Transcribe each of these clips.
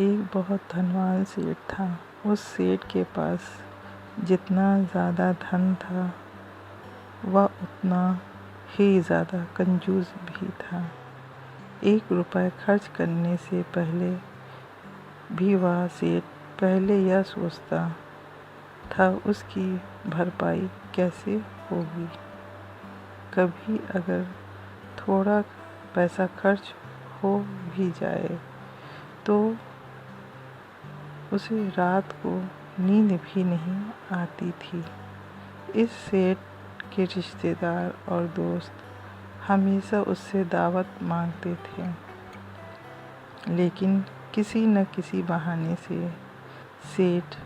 एक बहुत धनवान सेठ था। उस सेठ के पास जितना ज़्यादा धन था वह उतना ही ज़्यादा कंजूस भी था। 1 रुपया खर्च करने से पहले भी वह सेठ पहले यह सोचता था उसकी भरपाई कैसे होगी। कभी अगर थोड़ा पैसा खर्च हो भी जाए तो उसे रात को नींद भी नहीं आती थी। इस सेठ के रिश्तेदार और दोस्त हमेशा उससे दावत मांगते थे, लेकिन किसी न किसी बहाने से सेठ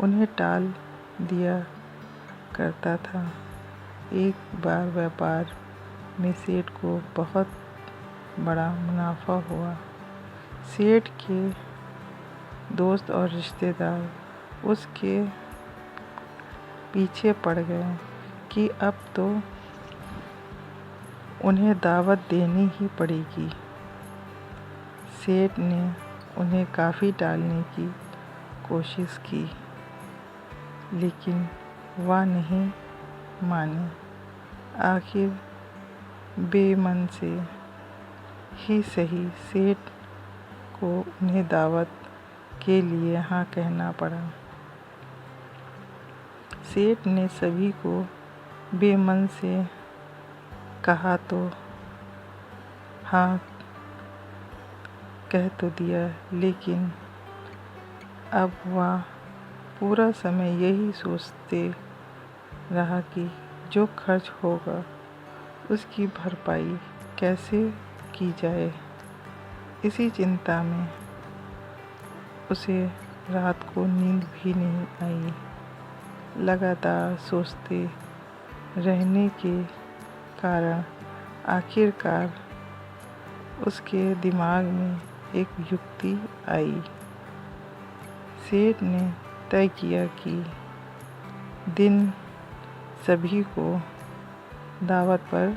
उन्हें टाल दिया करता था। एक बार व्यापार में सेठ को बहुत बड़ा मुनाफा हुआ। सेठ के दोस्त और रिश्तेदार उसके पीछे पड़ गए कि अब तो उन्हें दावत देनी ही पड़ेगी। सेठ ने उन्हें काफ़ी टालने की कोशिश की, लेकिन वह नहीं माने। आखिर बेमन से ही सही सेठ को उन्हें दावत के लिए हाँ कहना पड़ा। सेठ ने सभी को बेमन से कहा तो हाँ कह तो दिया, लेकिन अब वह पूरा समय यही सोचते रहा कि जो खर्च होगा उसकी भरपाई कैसे की जाए। इसी चिंता में उसे रात को नींद भी नहीं आई। लगातार सोचते रहने के कारण आखिरकार उसके दिमाग में एक युक्ति आई। सेठ ने तय किया कि दिन सभी को दावत पर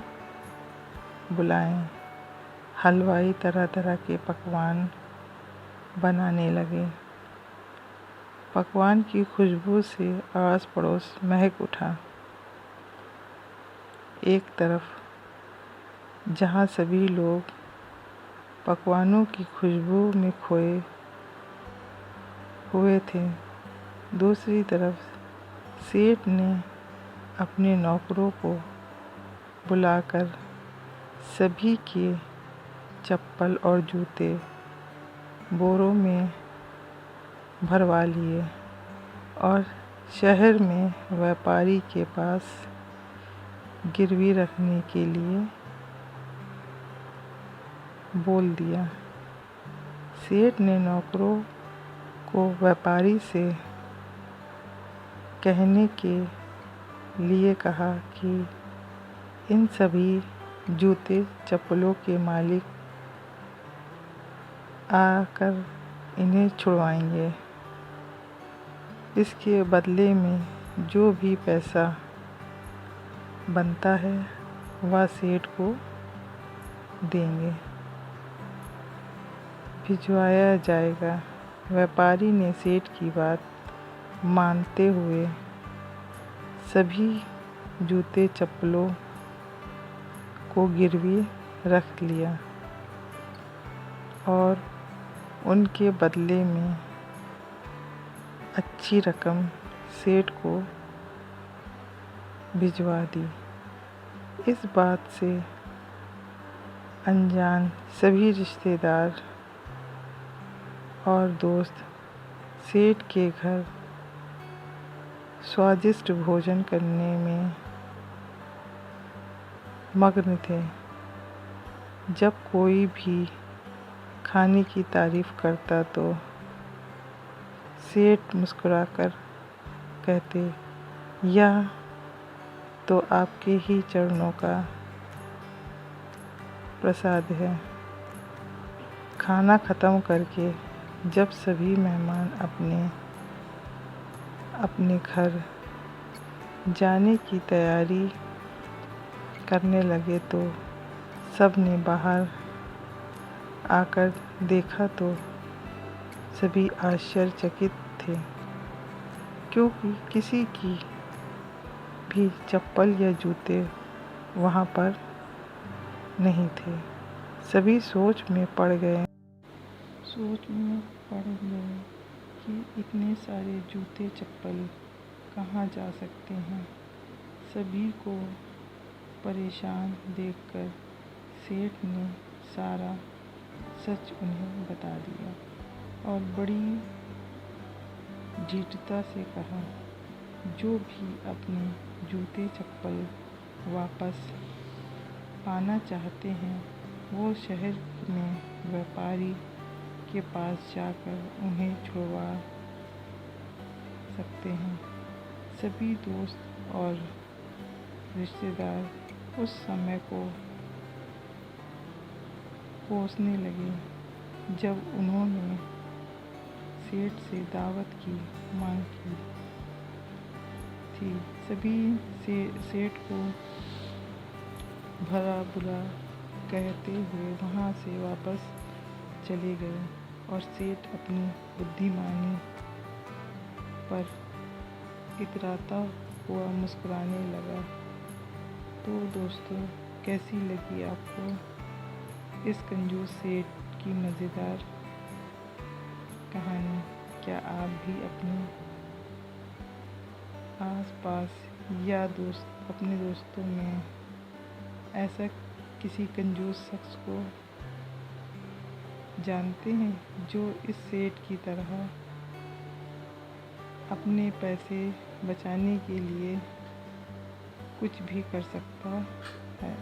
बुलाएं। हलवाई तरह तरह के पकवान बनाने लगे। पकवान की खुशबू से आस पड़ोस महक उठा। एक तरफ जहाँ सभी लोग पकवानों की खुशबू में खोए हुए थे, दूसरी तरफ सेठ ने अपने नौकरों को बुलाकर सभी के चप्पल और जूते बोरों में भरवा लिए और शहर में व्यापारी के पास गिरवी रखने के लिए बोल दिया। सेठ ने नौकरों को व्यापारी से कहने के लिए कहा कि इन सभी जूते चप्पलों के मालिक आकर इन्हें छुड़वाएंगे। इसके बदले में जो भी पैसा बनता है वह सेठ को देंगे, भिजवाया जाएगा। व्यापारी ने सेठ की बात मानते हुए सभी जूते चप्पलों को गिरवी रख लिया और उनके बदले में अच्छी रकम सेठ को भिजवा दी। इस बात से अनजान सभी रिश्तेदार और दोस्त सेठ के घर स्वादिष्ट भोजन करने में मग्न थे। जब कोई भी खाने की तारीफ करता तो सेठ मुस्कुराकर कहते, यह तो आपके ही चरणों का प्रसाद है। खाना ख़त्म करके जब सभी मेहमान अपने अपने घर जाने की तैयारी करने लगे तो सब ने बाहर आकर देखा तो सभी आश्चर्यचकित थे, क्योंकि किसी की भी चप्पल या जूते वहाँ पर नहीं थे। सभी सोच में पड़ गए कि इतने सारे जूते चप्पल कहाँ जा सकते हैं। सभी को परेशान देखकर सेठ ने सारा सच उन्हें बता दिया और बड़ी धीरता से कहा, जो भी अपने जूते चप्पल वापस पाना चाहते हैं वो शहर में व्यापारी के पास जाकर उन्हें छुड़वा सकते हैं। सभी दोस्त और रिश्तेदार उस समय को कोसने लगे जब उन्होंने सेठ से दावत की मांग की थी। सभी सेठ को भला बुरा कहते हुए वहाँ से वापस चले गए और सेठ अपनी बुद्धिमानी पर इतराता हुआ मुस्कुराने लगा। तो दोस्तों, कैसी लगी आपको इस कंजूस सेठ की मज़ेदार कहानी? क्या आप भी अपने आसपास या अपने दोस्तों में ऐसा किसी कंजूस शख्स को जानते हैं जो इस सेठ की तरह अपने पैसे बचाने के लिए कुछ भी कर सकता है?